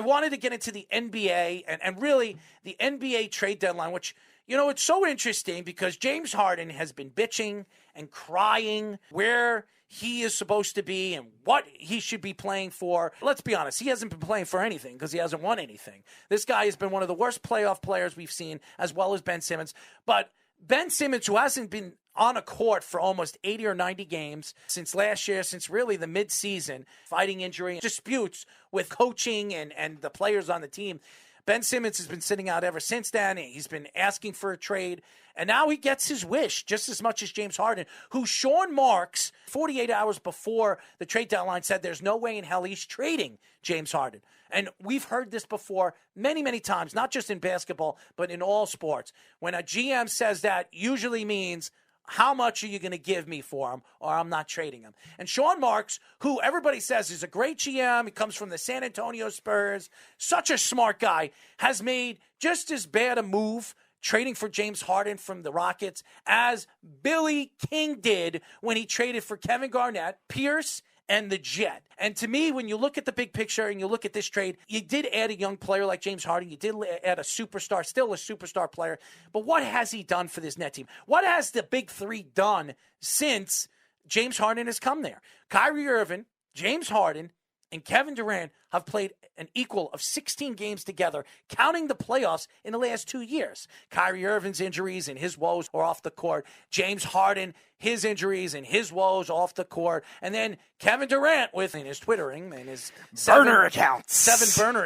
wanted to get into the NBA and really the NBA trade deadline, which, it's so interesting because James Harden has been bitching and crying where he is supposed to be and what he should be playing for. Let's be honest, he hasn't been playing for anything because he hasn't won anything. This guy has been one of the worst playoff players we've seen, as well as Ben Simmons. But Ben Simmons, who hasn't been on a court for almost 80 or 90 games since last year, since really the midseason, fighting injury, disputes with coaching and the players on the team. Ben Simmons has been sitting out ever since then. He's been asking for a trade, and now he gets his wish just as much as James Harden, who Sean Marks, 48 hours before the trade deadline, said there's no way in hell he's trading James Harden. And we've heard this before many, many times, not just in basketball, but in all sports. When a GM says that, usually means, how much are you going to give me for him, or I'm not trading him? And Sean Marks, who everybody says is a great GM, he comes from the San Antonio Spurs, such a smart guy, has made just as bad a move trading for James Harden from the Rockets as Billy King did when he traded for Kevin Garnett, Pierce, and the Jet. And to me, when you look at the big picture and you look at this trade, you did add a young player like James Harden. You did add a superstar, still a superstar player. But what has he done for this net team? What has the big three done since James Harden has come there? Kyrie Irving, James Harden, and Kevin Durant have played an equal of 16 games together, counting the playoffs in the last 2 years. Kyrie Irving's injuries and his woes are off the court. James Harden, his injuries and his woes off the court. And then Kevin Durant with his Twittering and his seven burner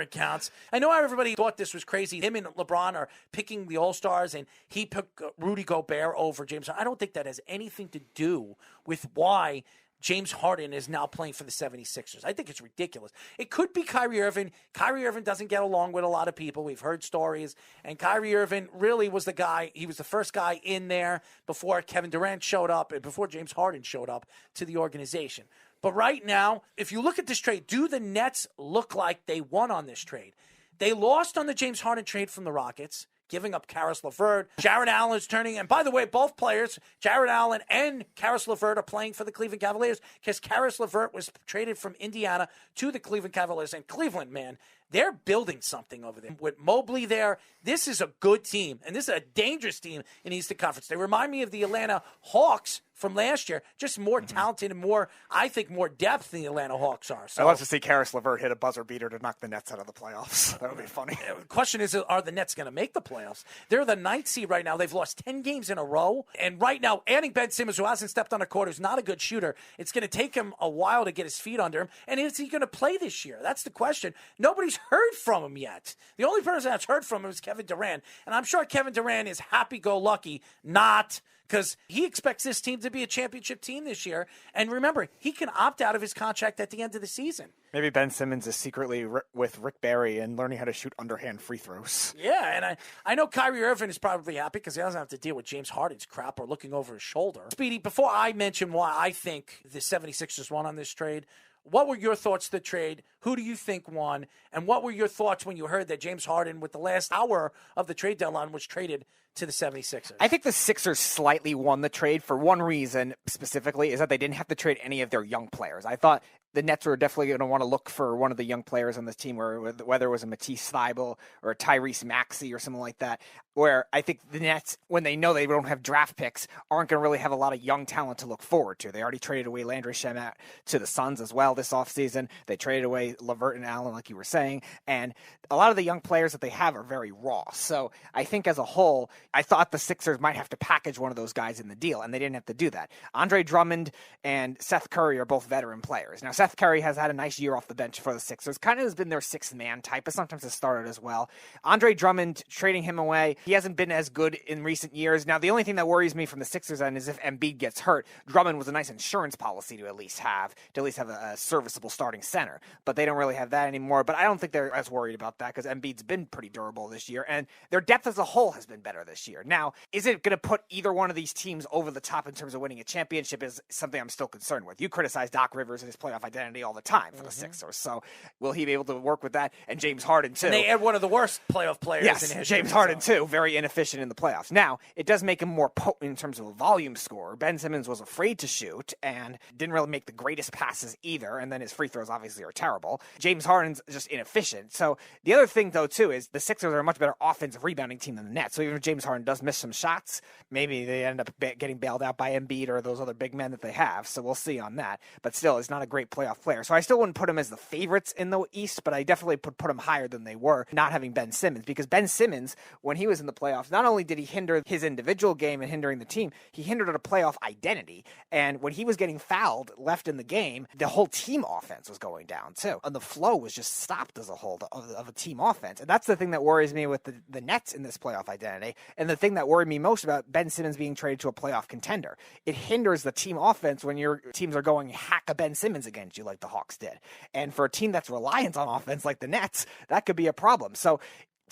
accounts. I know how everybody thought this was crazy. Him and LeBron are picking the All-Stars, and he picked Rudy Gobert over James Harden. I don't think that has anything to do with why James Harden is now playing for the 76ers. I think it's ridiculous. It could be Kyrie Irving. Kyrie Irving doesn't get along with a lot of people. We've heard stories. And Kyrie Irving really was the guy. He was the first guy in there before Kevin Durant showed up and before James Harden showed up to the organization. But right now, if you look at this trade, do the Nets look like they won on this trade? They lost on the James Harden trade from the Rockets, giving up Karis LeVert. Jarrett Allen is turning. And by the way, both players, Jarrett Allen and Karis LeVert, are playing for the Cleveland Cavaliers because Karis LeVert was traded from Indiana to the Cleveland Cavaliers. And Cleveland, man, they're building something over there. With Mobley there, this is a good team. And this is a dangerous team in Eastern Conference. They remind me of the Atlanta Hawks from last year, just more talented and more, I think, more depth than the Atlanta Hawks are. So, I'd love to see Karis LeVert hit a buzzer beater to knock the Nets out of the playoffs. That would be funny. The question is, are the Nets going to make the playoffs? They're the 9th seed right now. They've lost 10 games in a row. And right now, adding Ben Simmons, who hasn't stepped on a court, who's not a good shooter, it's going to take him a while to get his feet under him. And is he going to play this year? That's the question. Nobody's heard from him yet. The only person that's heard from him is Kevin Durant. And I'm sure Kevin Durant is happy-go-lucky, not because he expects this team to be a championship team this year. And remember, he can opt out of his contract at the end of the season. Maybe Ben Simmons is secretly with Rick Barry and learning how to shoot underhand free throws. Yeah, and I know Kyrie Irving is probably happy because he doesn't have to deal with James Harden's crap or looking over his shoulder. Speedy, before I mention why I think the 76ers won on this trade, what were your thoughts of the trade? Who do you think won? And what were your thoughts when you heard that James Harden, with the last hour of the trade deadline, was traded to the 76ers? I think the Sixers slightly won the trade for one reason specifically, is that they didn't have to trade any of their young players. I thought the Nets were definitely going to want to look for one of the young players on this team, whether it was a Matisse Thybulle or a Tyrese Maxey or something like that, where I think the Nets, when they know they don't have draft picks, aren't going to really have a lot of young talent to look forward to. They already traded away Landry Shamet to the Suns as well this offseason. They traded away LeVert and Allen, like you were saying, and a lot of the young players that they have are very raw. So I think as a whole, I thought the Sixers might have to package one of those guys in the deal, and they didn't have to do that. Andre Drummond and Seth Curry are both veteran players. Now, Seth Curry has had a nice year off the bench for the Sixers, kind of has been their sixth man type, but sometimes has started as well. Andre Drummond, trading him away, he hasn't been as good in recent years. Now, the only thing that worries me from the Sixers end is if Embiid gets hurt. Drummond was a nice insurance policy to at least have a serviceable starting center, but they don't really have that anymore. But I don't think they're as worried about that because Embiid's been pretty durable this year, and their depth as a whole has been better this year. Now, is it going to put either one of these teams over the top in terms of winning a championship is something I'm still concerned with. You criticize Doc Rivers and his playoff identity all the time for the Sixers, so will he be able to work with that? And James Harden, too. And they had one of the worst playoff players in history. James Harden, too. very inefficient in the playoffs. Now, it does make him more potent in terms of a volume scorer. Ben Simmons was afraid to shoot and didn't really make the greatest passes either, and then his free throws obviously are terrible. James Harden's just inefficient. So the other thing, though, too, is the Sixers are a much better offensive rebounding team than the Nets. So even if James Harden does miss some shots, maybe they end up getting bailed out by Embiid or those other big men that they have. So we'll see on that. But still, he's not a great playoff player. So I still wouldn't put him as the favorites in the East, but I definitely put him higher than they were, not having Ben Simmons. Because Ben Simmons, when he was in the playoffs, not only did he hinder his individual game and hindering the team, he hindered a playoff identity. And when he was getting fouled left in the game, the whole team offense was going down too. And the flow was just stopped as a whole of a team offense. And that's the thing that worries me with the Nets in this playoff identity. And the thing that worried me most about Ben Simmons being traded to a playoff contender. It hinders the team offense when your teams are going hack a Ben Simmons against you like the Hawks did. And for a team that's reliant on offense like the Nets, that could be a problem. So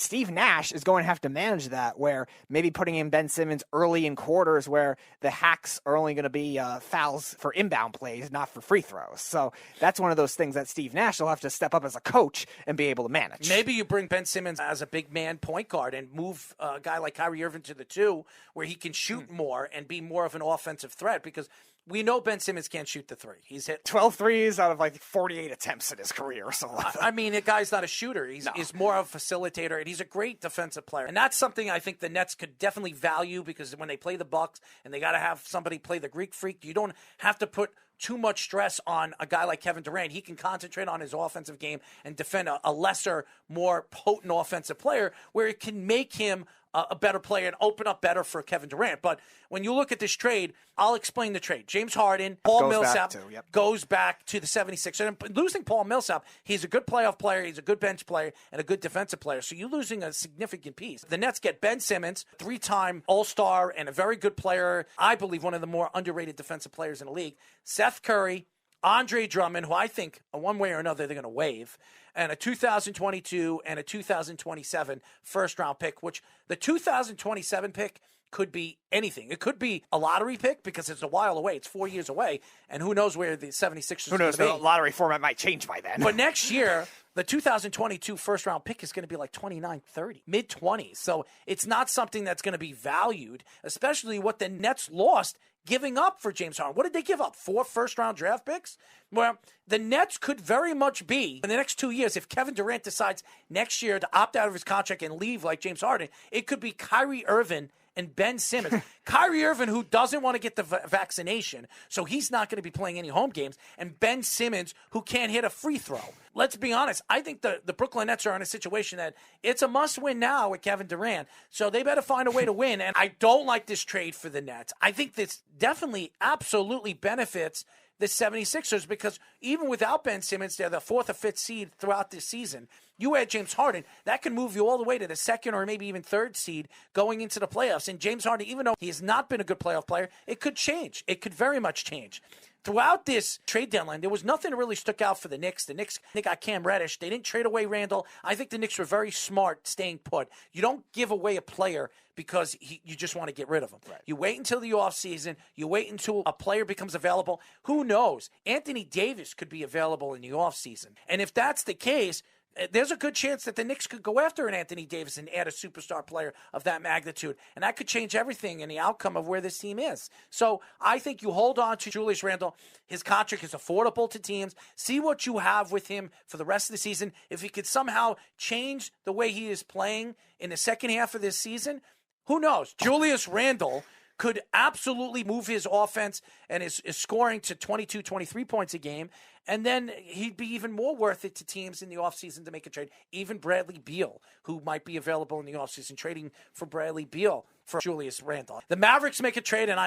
Steve Nash is going to have to manage that, where maybe putting in Ben Simmons early in quarters where the hacks are only going to be fouls for inbound plays, not for free throws. So that's one of those things that Steve Nash will have to step up as a coach and be able to manage. Maybe you bring Ben Simmons as a big man point guard and move a guy like Kyrie Irving to the 2 where he can shoot more and be more of an offensive threat, because we know Ben Simmons can't shoot the 3. He's hit 12 threes out of like 48 attempts in his career. So I mean, the guy's not a shooter. He's more of a facilitator, and he's a great defensive player. And that's something I think the Nets could definitely value, because when they play the Bucks and they got to have somebody play the Greek Freak, you don't have to put too much stress on a guy like Kevin Durant. He can concentrate on his offensive game and defend a lesser, more potent offensive player, where it can make him a better player and open up better for Kevin Durant. But when you look at this trade, I'll explain the trade. James Harden, Paul Millsap goes back to the 76ers. And losing Paul Millsap, he's a good playoff player, he's a good bench player, and a good defensive player. So you're losing a significant piece. The Nets get Ben Simmons, 3-time All-Star and a very good player, I believe one of the more underrated defensive players in the league. Seth Curry, Andre Drummond, who I think one way or another they're going to waive, and a 2022 and a 2027 first-round pick, which the 2027 pick could be anything. It could be a lottery pick because it's a while away. It's 4 years away, and who knows where the 76ers Who knows, the lottery format might change by then. But next year, the 2022 first-round pick is going to be like 29, 30, mid-20s. So it's not something that's going to be valued, especially what the Nets lost giving up for James Harden. What did they give up? 4 first-round draft picks? Well, the Nets could very much be, in the next 2 years, if Kevin Durant decides next year to opt out of his contract and leave like James Harden, it could be Kyrie Irving and Ben Simmons. Kyrie Irving, who doesn't want to get the vaccination, so he's not going to be playing any home games, and Ben Simmons, who can't hit a free throw. Let's be honest. I think the Brooklyn Nets are in a situation that it's a must-win now with Kevin Durant, so they better find a way to win, and I don't like this trade for the Nets. I think this definitely, absolutely benefits the 76ers, because even without Ben Simmons, they're the 4th or 5th seed throughout this season. You add James Harden, that can move you all the way to the 2nd or maybe even 3rd seed going into the playoffs. And James Harden, even though he has not been a good playoff player, it could change. It could very much change. Throughout this trade deadline, there was nothing that really stuck out for the Knicks. The Knicks, they got Cam Reddish. They didn't trade away Randle. I think the Knicks were very smart staying put. You don't give away a player because you just want to get rid of him. Right. You wait until the offseason. You wait until a player becomes available. Who knows? Anthony Davis could be available in the offseason. And if that's the case, there's a good chance that the Knicks could go after an Anthony Davis and add a superstar player of that magnitude. And that could change everything in the outcome of where this team is. So I think you hold on to Julius Randle. His contract is affordable to teams. See what you have with him for the rest of the season. If he could somehow change the way he is playing in the second half of this season, who knows? Julius Randle could absolutely move his offense and his scoring to 22, 23 points a game, and then he'd be even more worth it to teams in the offseason to make a trade. Even Bradley Beal, who might be available in the offseason, trading for Bradley Beal for Julius Randle. The Mavericks make a trade, and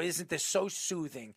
isn't this so soothing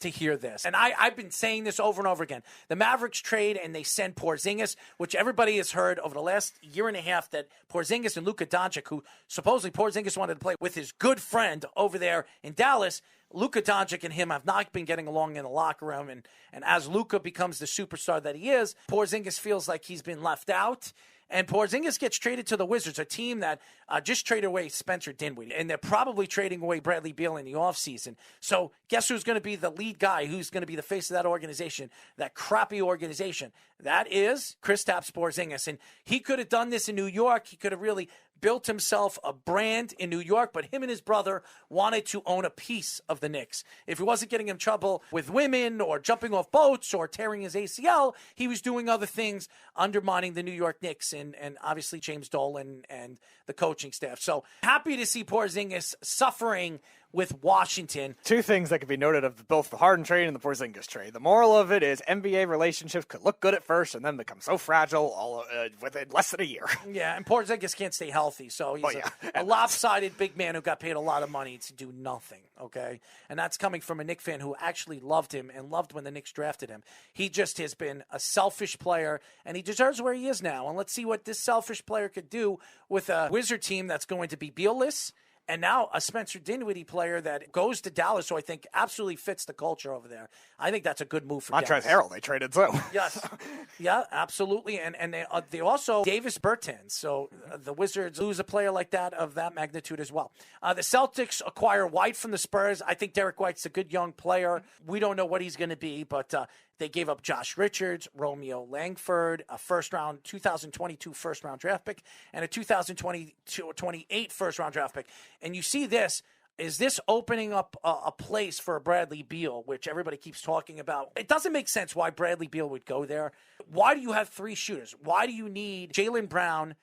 to hear this? And I've been saying this over and over again. The Mavericks trade and they send Porzingis, which everybody has heard over the last year and a half that Porzingis and Luka Doncic, who supposedly Porzingis wanted to play with his good friend over there in Dallas, Luka Doncic and him have not been getting along in the locker room. And as Luka becomes the superstar that he is, Porzingis feels like he's been left out. And Porzingis gets traded to the Wizards, a team that just traded away Spencer Dinwiddie. And they're probably trading away Bradley Beal in the offseason. So guess who's going to be the lead guy? Who's going to be the face of that organization, that crappy organization? That is Kristaps Porzingis. And he could have done this in New York. He could have really built himself a brand in New York, but him and his brother wanted to own a piece of the Knicks. If he wasn't getting in trouble with women or jumping off boats or tearing his ACL, he was doing other things, undermining the New York Knicks and obviously James Dolan and the coaching staff. So happy to see Porzingis suffering with Washington. Two things that could be noted of both the Harden trade and the Porzingis trade. The moral of it is NBA relationships could look good at first and then become so fragile all within less than a year. Yeah, and Porzingis can't stay healthy, so he's a lopsided big man who got paid a lot of money to do nothing, okay? And that's coming from a Knicks fan who actually loved him and loved when the Knicks drafted him. He just has been a selfish player, and he deserves where he is now. And let's see what this selfish player could do with a Wizard team that's going to be Beal-less. And now a Spencer Dinwiddie player that goes to Dallas, who I think absolutely fits the culture over there. I think that's a good move for Dallas. Montrezl Harrell, they traded too. Yes. Yeah, absolutely. And they also, Davis Bertans. So the Wizards lose a player like that of that magnitude as well. The Celtics acquire White from the Spurs. I think Derek White's a good young player. We don't know what he's going to be, but they gave up Josh Richards, Romeo Langford, a 2022 first-round draft pick, and a 2028 first-round draft pick. And you see this. Is this opening up a place for a Bradley Beal, which everybody keeps talking about? It doesn't make sense why Bradley Beal would go there. Why do you have three shooters? Why do you need Jaylen Brown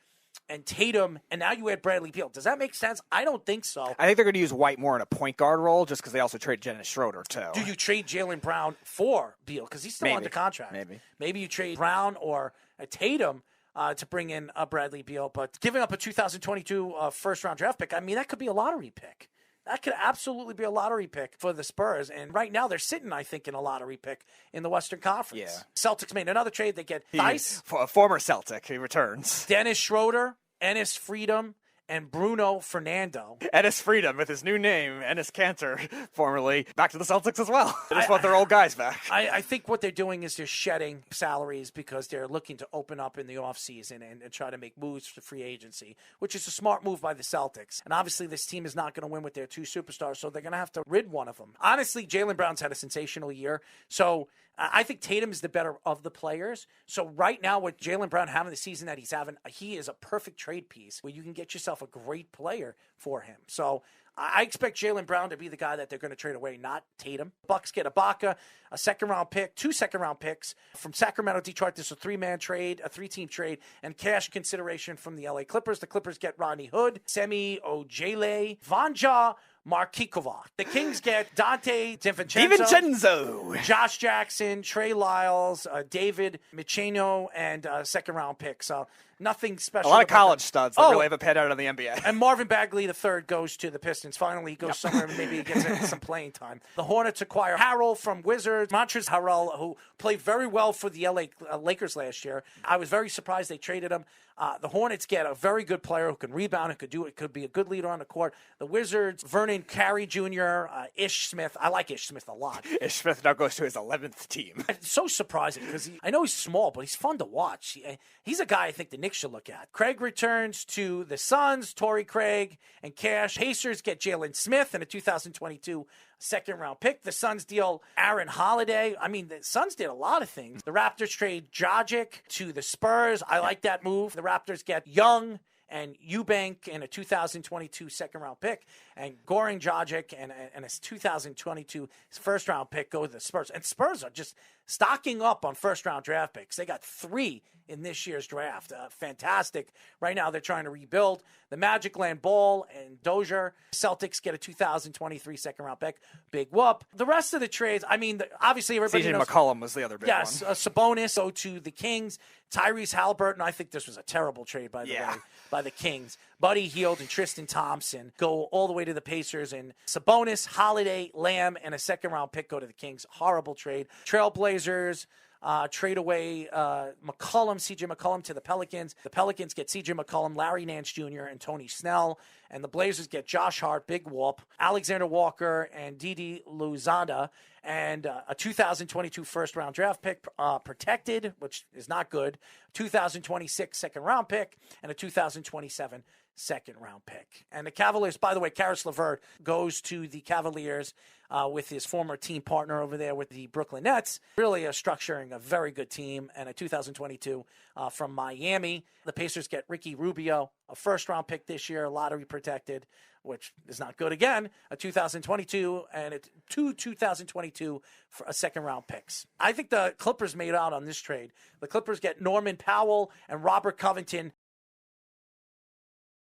and Tatum, and now you add Bradley Beal? Does that make sense? I don't think so. I think they're going to use White more in a point guard role just because they also trade Dennis Schroeder, too. Do you trade Jaylen Brown for Beal? Because he's still under contract. Maybe you trade Brown or a Tatum to bring in Bradley Beal. But giving up a 2022 first-round draft pick, I mean, that could be a lottery pick. That could absolutely be a lottery pick for the Spurs. And right now they're sitting, I think, in a lottery pick in the Western Conference. Yeah. Celtics made another trade. They get Theis. A former Celtic. He returns. Dennis Schroeder, Enes Freedom, and Bruno Fernando. Enes Freedom, with his new name, Enes Kanter, formerly, back to the Celtics as well. They just want their old guys back. I think what they're doing is they're shedding salaries because they're looking to open up in the offseason and try to make moves for free agency, which is a smart move by the Celtics. And obviously this team is not going to win with their two superstars, so they're going to have to rid one of them. Honestly, Jaylen Brown's had a sensational year, so I think Tatum is the better of the players. So right now with Jaylen Brown having the season that he's having, he is a perfect trade piece where you can get yourself a great player for him. So I expect Jaylen Brown to be the guy that they're going to trade away, not Tatum. Bucks get Ibaka, a second-round pick, 2 second-round picks from Sacramento, Detroit. This is a three-team trade, and cash consideration from the LA Clippers. The Clippers get Rodney Hood, Semi Ojeleye, Vanja Markikova. The Kings get Dante DiVincenzo, Josh Jackson, Trey Lyles, David Michino, and second-round pick. So nothing special. A lot of college studs that really haven't panned out in the NBA. And Marvin Bagley III goes to the Pistons. Finally, he goes somewhere and maybe he gets some playing time. The Hornets acquire Harrell from Wizards. Montrezl Harrell, who played very well for the LA Lakers last year. I was very surprised they traded him. The Hornets get a very good player who can rebound and could be a good leader on the court. The Wizards, Vernon Carey Jr., Ish Smith. I like Ish Smith a lot. Ish Smith now goes to his 11th team. It's so surprising because I know he's small, but he's fun to watch. He's a guy I think the Knicks should look at. Craig returns to the Suns, Torrey Craig, and cash. Pacers get Jalen Smith and a 2022 second-round pick. The Suns deal Aaron Holiday. I mean, the Suns did a lot of things. The Raptors trade Dragic to the Spurs. I like that move. The Raptors get Young and Eubank and a 2022 second-round pick. And Goran Dragic and a 2022 first-round pick go to the Spurs. And Spurs are just stocking up on first-round draft picks. They got 3 in this year's draft. Fantastic. Right now they're trying to rebuild. The Magic land Ball and Dozier. Celtics get a 2023 second-round pick. Big whoop. The rest of the trades, I mean, obviously everybody knows. CJ McCollum was the other big one. Yes, Sabonis go to the Kings. Tyrese Halliburton, I think this was a terrible trade, by the way, by the Kings. Buddy Hield and Tristan Thompson go all the way to the Pacers. And Sabonis, Holiday, Lamb, and a second-round pick go to the Kings. Horrible trade. Trailblazers trade away CJ McCollum to the Pelicans. The Pelicans get CJ McCollum, Larry Nance Jr., and Tony Snell. And the Blazers get Josh Hart, Big Whoop, Alexander Walker, and Didi Luzada, and a 2022 first-round draft pick protected, which is not good, 2026 second-round pick, and a 2027 second-round pick. And the Cavaliers, by the way, Karis LeVert goes to the Cavaliers with his former team partner over there with the Brooklyn Nets. Really structuring a very good team, and a 2022 from Miami. The Pacers get Ricky Rubio, a first-round pick this year, lottery protected, which is not good again, a 2022 and two 2022 for a second-round picks. I think the Clippers made out on this trade. The Clippers get Norman Powell and Robert Covington